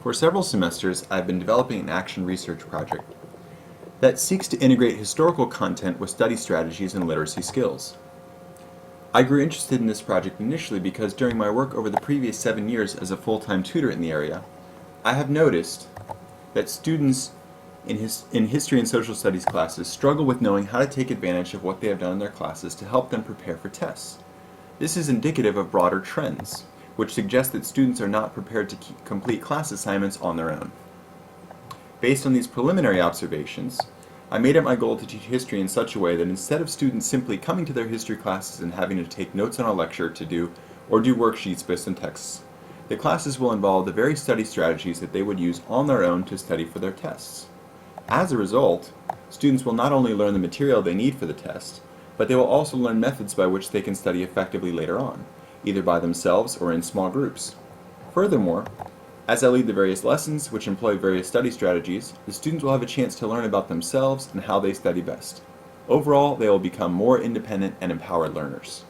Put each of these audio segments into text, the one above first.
For several semesters, I've been developing an action research project that seeks to integrate historical content with study strategies and literacy skills. I grew interested in this project initially because during my work over the previous 7 years as a full-time tutor in the area, I have noticed that students in history and social studies classes struggle with knowing how to take advantage of what they have done in their classes to help them prepare for tests. This is indicative of broader trends, which suggest that students are not prepared to complete class assignments on their own. Based on these preliminary observations, I made it my goal to teach history in such a way that instead of students simply coming to their history classes and having to take notes on a lecture to do worksheets based on texts, the classes will involve the very study strategies that they would use on their own to study for their tests. As a result, students will not only learn the material they need for the test, but they will also learn methods by which they can study effectively later on, either by themselves or in small groups. Furthermore, as I lead the various lessons which employ various study strategies, the students will have a chance to learn about themselves and how they study best. Overall, they will become more independent and empowered learners.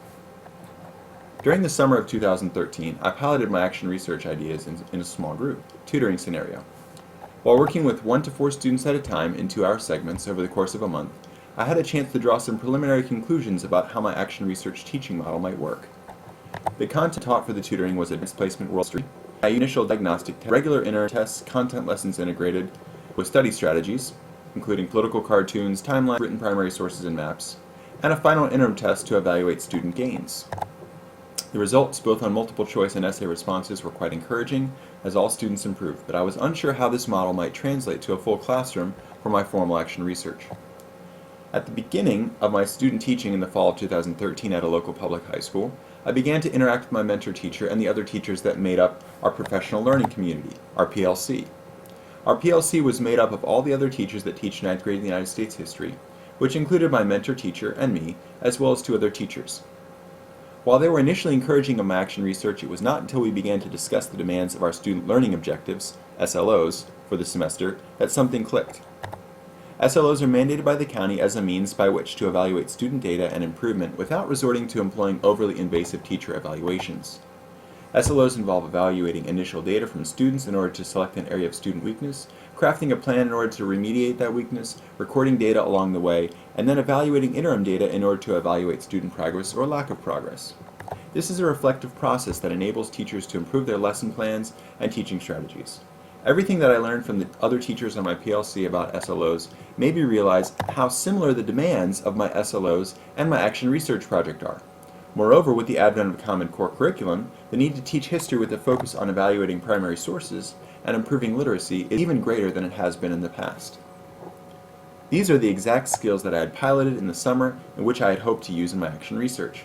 During the summer of 2013, I piloted my action research ideas in a small group tutoring scenario. While working with 1 to 4 students at a time in 2-hour segments over the course of a month, I had a chance to draw some preliminary conclusions about how my action research teaching model might work. The content taught for the tutoring was advanced placement world history, initial diagnostic tests, regular inner tests, content lessons integrated with study strategies, including political cartoons, timelines, written primary sources, and maps, and a final interim test to evaluate student gains. The results, both on multiple choice and essay responses, were quite encouraging, as all students improved, but I was unsure how this model might translate to a full classroom for my formal action research. At the beginning of my student teaching in the fall of 2013 at a local public high school, I began to interact with my mentor teacher and the other teachers that made up our professional learning community, our PLC. Our PLC was made up of all the other teachers that teach 9th grade in the United States history, which included my mentor teacher and me, as well as 2 other teachers. While they were initially encouraging of my action research, it was not until we began to discuss the demands of our student learning objectives, SLOs, for the semester, that something clicked. SLOs are mandated by the county as a means by which to evaluate student data and improvement without resorting to employing overly invasive teacher evaluations. SLOs involve evaluating initial data from students in order to select an area of student weakness, crafting a plan in order to remediate that weakness, recording data along the way, and then evaluating interim data in order to evaluate student progress or lack of progress. This is a reflective process that enables teachers to improve their lesson plans and teaching strategies. Everything that I learned from the other teachers on my PLC about SLOs made me realize how similar the demands of my SLOs and my action research project are. Moreover, with the advent of a Common Core curriculum, the need to teach history with a focus on evaluating primary sources and improving literacy is even greater than it has been in the past. These are the exact skills that I had piloted in the summer and which I had hoped to use in my action research.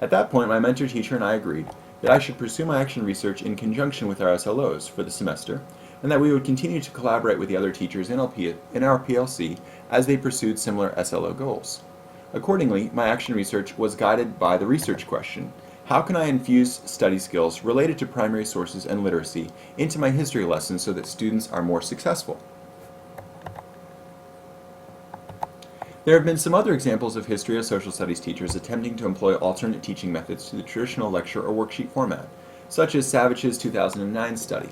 At that point, my mentor teacher and I agreed that I should pursue my action research in conjunction with our SLOs for the semester, and that we would continue to collaborate with the other teachers in our PLC as they pursued similar SLO goals. Accordingly, my action research was guided by the research question: how can I infuse study skills related to primary sources and literacy into my history lessons so that students are more successful? There have been some other examples of history or social studies teachers attempting to employ alternate teaching methods to the traditional lecture or worksheet format, such as Savage's 2009 study.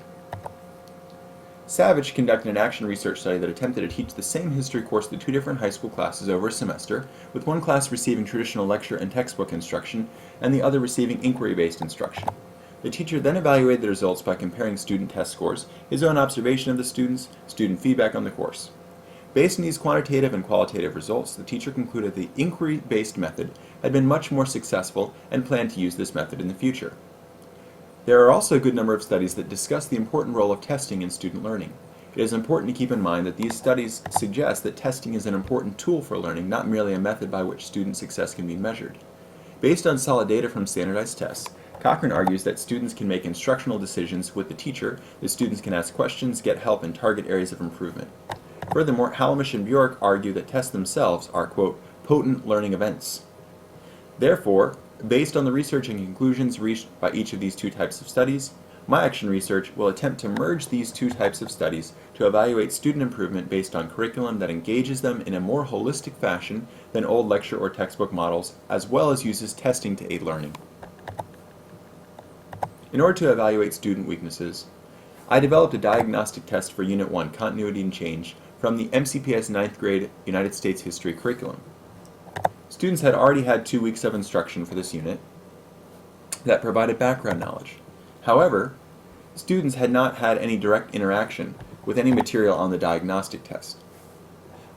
Savage conducted an action research study that attempted to teach the same history course to 2 different high school classes over a semester, with one class receiving traditional lecture and textbook instruction, and the other receiving inquiry-based instruction. The teacher then evaluated the results by comparing student test scores, his own observation of the students, student feedback on the course. Based on these quantitative and qualitative results, the teacher concluded the inquiry-based method had been much more successful and planned to use this method in the future. There are also a good number of studies that discuss the important role of testing in student learning. It is important to keep in mind that these studies suggest that testing is an important tool for learning, not merely a method by which student success can be measured. Based on solid data from standardized tests, Cochrane argues that students can make instructional decisions with the teacher, that students can ask questions, get help, and target areas of improvement. Furthermore, Hallemish and Bjork argue that tests themselves are, quote, potent learning events. Therefore, based on the research and conclusions reached by each of these 2 types of studies, my action research will attempt to merge these 2 types of studies to evaluate student improvement based on curriculum that engages them in a more holistic fashion than old lecture or textbook models, as well as uses testing to aid learning. In order to evaluate student weaknesses, I developed a diagnostic test for Unit 1, Continuity and Change, from the MCPS 9th grade United States History curriculum. Students had already had 2 weeks of instruction for this unit that provided background knowledge. However, students had not had any direct interaction with any material on the diagnostic test.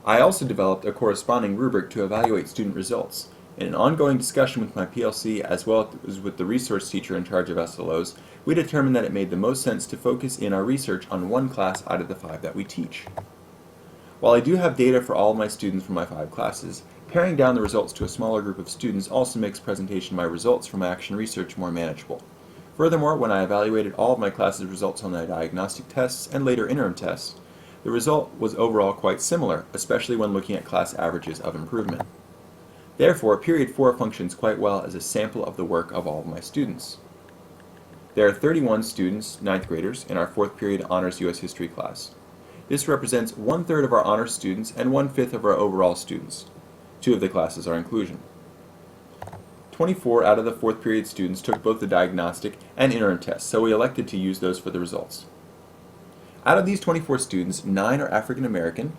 I also developed a corresponding rubric to evaluate student results. In an ongoing discussion with my PLC as well as with the resource teacher in charge of SLOs, we determined that it made the most sense to focus in our research on one class out of the 5 that we teach. While I do have data for all of my students from my 5 classes, paring down the results to a smaller group of students also makes presentation of my results from my action research more manageable. Furthermore, when I evaluated all of my classes' results on the diagnostic tests and later interim tests, the result was overall quite similar, especially when looking at class averages of improvement. Therefore, Period 4 functions quite well as a sample of the work of all of my students. There are 31 students, 9th graders, in our 4th period Honors U.S. History class. This represents 1/3 of our honors students and 1/5 of our overall students. 2 of the classes are inclusion. 24 out of the 4th period students took both the diagnostic and interim tests, so we elected to use those for the results. Out of these 24 students, 9 are African American,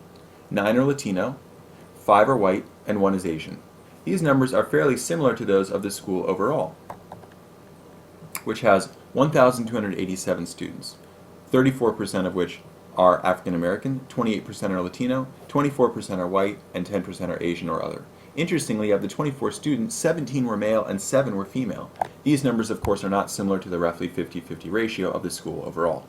9 are Latino, 5 are white, and 1 is Asian. These numbers are fairly similar to those of the school overall, which has 1,287 students, 34% of which are African American, 28% are Latino, 24% are white, and 10% are Asian or other. Interestingly, of the 24 students, 17 were male and 7 were female. These numbers, of course, are not similar to the roughly 50-50 ratio of the school overall.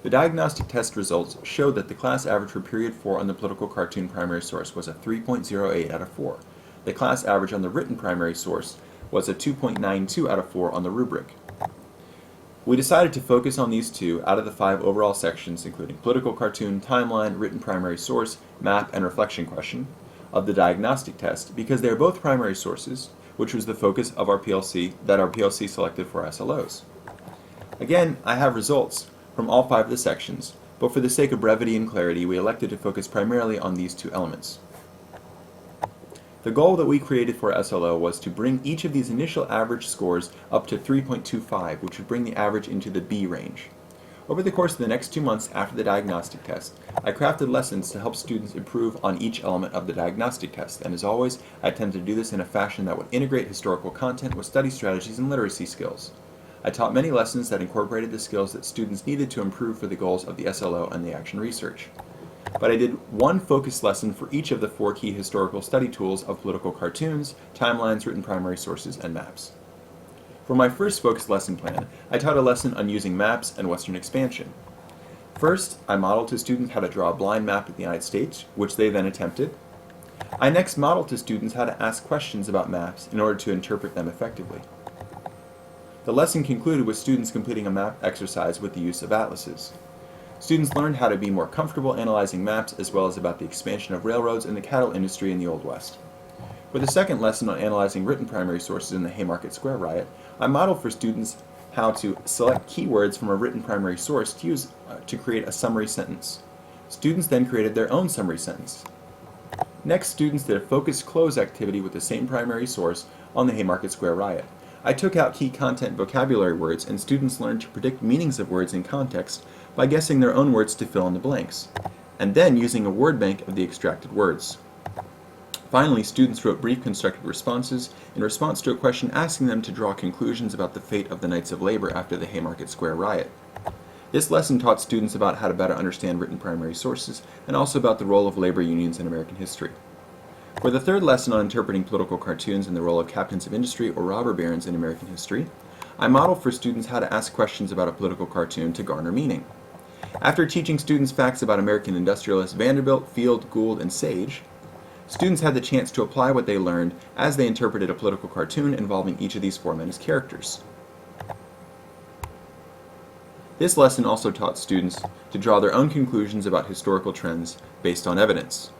The diagnostic test results showed that the class average for Period 4 on the political cartoon primary source was a 3.08 out of 4. The class average on the written primary source was a 2.92 out of 4 on the rubric. We decided to focus on these 2 out of the 5 overall sections, including political cartoon, timeline, written primary source, map, and reflection question, of the diagnostic test because they are both primary sources, which was the focus of our PLC that our PLC selected for SLOs. Again, I have results from all 5 of the sections, but for the sake of brevity and clarity, we elected to focus primarily on these 2 elements. The goal that we created for SLO was to bring each of these initial average scores up to 3.25, which would bring the average into the B range. Over the course of the next 2 months after the diagnostic test, I crafted lessons to help students improve on each element of the diagnostic test, and as always, I attempted to do this in a fashion that would integrate historical content with study strategies and literacy skills. I taught many lessons that incorporated the skills that students needed to improve for the goals of the SLO and the action research. But I did one focused lesson for each of the 4 key historical study tools of political cartoons, timelines, written primary sources, and maps. For my first focused lesson plan, I taught a lesson on using maps and Western expansion. First, I modeled to students how to draw a blind map of the United States, which they then attempted. I next modeled to students how to ask questions about maps in order to interpret them effectively. The lesson concluded with students completing a map exercise with the use of atlases. Students learned how to be more comfortable analyzing maps as well as about the expansion of railroads and the cattle industry in the Old West. For the second lesson on analyzing written primary sources in the Haymarket Square riot, I modeled for students how to select keywords from a written primary source to use to create a summary sentence. Students then created their own summary sentence. Next, students did a focused close activity with the same primary source on the Haymarket Square riot. I took out key content vocabulary words, and students learned to predict meanings of words in context by guessing their own words to fill in the blanks, and then using a word bank of the extracted words. Finally, students wrote brief constructed responses in response to a question asking them to draw conclusions about the fate of the Knights of Labor after the Haymarket Square riot. This lesson taught students about how to better understand written primary sources and also about the role of labor unions in American history. For the third lesson on interpreting political cartoons and the role of captains of industry or robber barons in American history, I modeled for students how to ask questions about a political cartoon to garner meaning. After teaching students facts about American industrialists Vanderbilt, Field, Gould, and Sage, students had the chance to apply what they learned as they interpreted a political cartoon involving each of these 4 men as characters. This lesson also taught students to draw their own conclusions about historical trends based on evidence.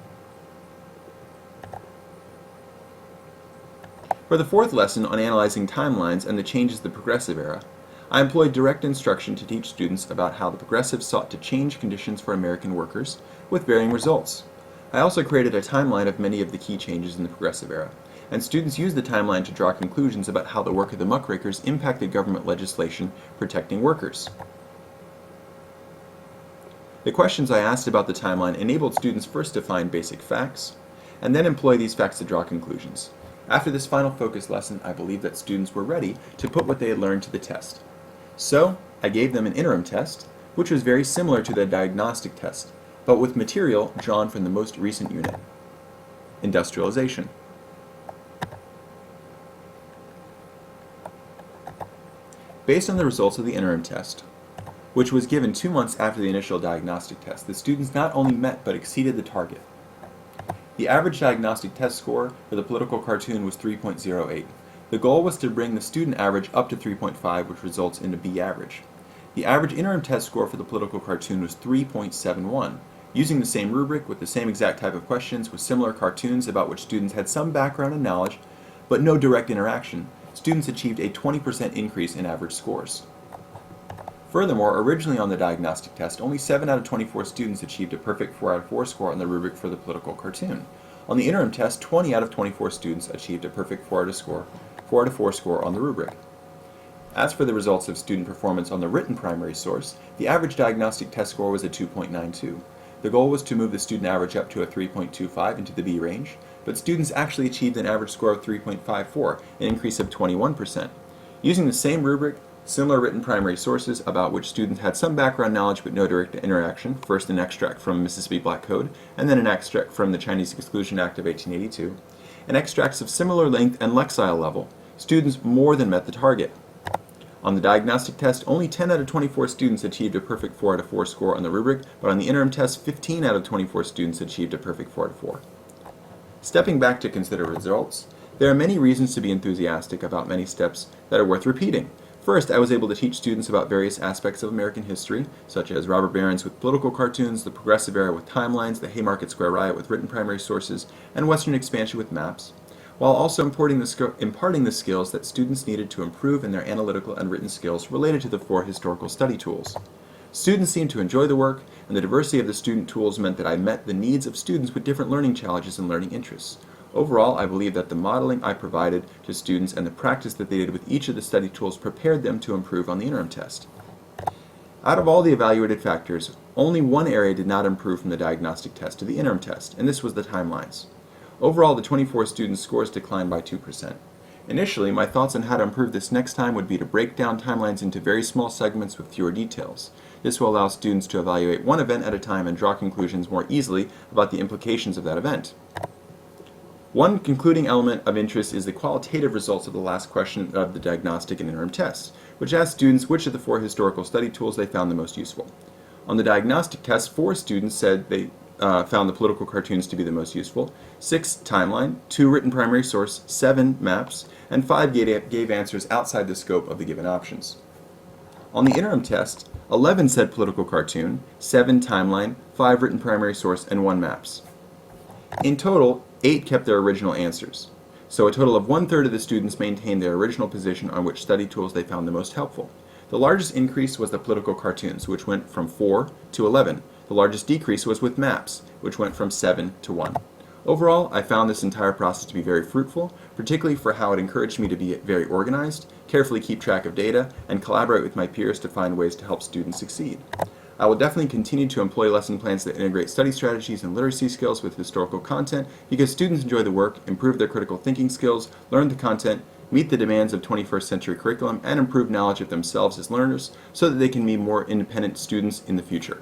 For the fourth lesson on analyzing timelines and the changes of the Progressive Era, I employed direct instruction to teach students about how the Progressives sought to change conditions for American workers with varying results. I also created a timeline of many of the key changes in the Progressive Era, and students used the timeline to draw conclusions about how the work of the muckrakers impacted government legislation protecting workers. The questions I asked about the timeline enabled students first to find basic facts, and then employ these facts to draw conclusions. After this final focus lesson, I believe that students were ready to put what they had learned to the test. So, I gave them an interim test, which was very similar to the diagnostic test, but with material drawn from the most recent unit, industrialization. Based on the results of the interim test, which was given 2 months after the initial diagnostic test, the students not only met but exceeded the target. The average diagnostic test score for the political cartoon was 3.08. The goal was to bring the student average up to 3.5, which results in a B average. The average interim test score for the political cartoon was 3.71. Using the same rubric with the same exact type of questions with similar cartoons about which students had some background and knowledge, but no direct interaction, students achieved a 20% increase in average scores. Furthermore, originally on the diagnostic test, only 7 out of 24 students achieved a perfect 4 out of 4 score on the rubric for the political cartoon. On the interim test, 20 out of 24 students achieved a perfect 4 out of 4 score on the rubric. As for the results of student performance on the written primary source, the average diagnostic test score was a 2.92. The goal was to move the student average up to a 3.25 into the B range, but students actually achieved an average score of 3.54, an increase of 21%. Using the same rubric, similar written primary sources about which students had some background knowledge but no direct interaction, first an extract from Mississippi Black Code, and then an extract from the Chinese Exclusion Act of 1882, and extracts of similar length and lexile level, students more than met the target. On the diagnostic test, only 10 out of 24 students achieved a perfect 4 out of 4 score on the rubric, but on the interim test, 15 out of 24 students achieved a perfect 4 out of 4. Stepping back to consider results, there are many reasons to be enthusiastic about many steps that are worth repeating. First, I was able to teach students about various aspects of American history, such as robber barons with political cartoons, the Progressive Era with timelines, the Haymarket Square Riot with written primary sources, and Western expansion with maps, while also imparting the skills that students needed to improve in their analytical and written skills related to the 4 historical study tools. Students seemed to enjoy the work, and the diversity of the student tools meant that I met the needs of students with different learning challenges and learning interests. Overall, I believe that the modeling I provided to students and the practice that they did with each of the study tools prepared them to improve on the interim test. Out of all the evaluated factors, only one area did not improve from the diagnostic test to the interim test, and this was the timelines. Overall, the 24 students' scores declined by 2%. Initially, my thoughts on how to improve this next time would be to break down timelines into very small segments with fewer details. This will allow students to evaluate one event at a time and draw conclusions more easily about the implications of that event. One concluding element of interest is the qualitative results of the last question of the diagnostic and interim tests, which asked students which of the 4 historical study tools they found the most useful. On the diagnostic test, 4 students said they found the political cartoons to be the most useful, 6 timeline, 2 written primary source, 7 maps, and 5 gave answers outside the scope of the given options. On the interim test, 11 said political cartoon, 7 timeline, 5 written primary source, and 1 maps. In total, 8 kept their original answers. So a total of 1/3 of the students maintained their original position on which study tools they found the most helpful. The largest increase was the political cartoons, which went from 4 to 11. The largest decrease was with maps, which went from 7 to 1. Overall, I found this entire process to be very fruitful, particularly for how it encouraged me to be very organized, carefully keep track of data, and collaborate with my peers to find ways to help students succeed. I will definitely continue to employ lesson plans that integrate study strategies and literacy skills with historical content because students enjoy the work, improve their critical thinking skills, learn the content, meet the demands of 21st century curriculum, and improve knowledge of themselves as learners so that they can be more independent students in the future.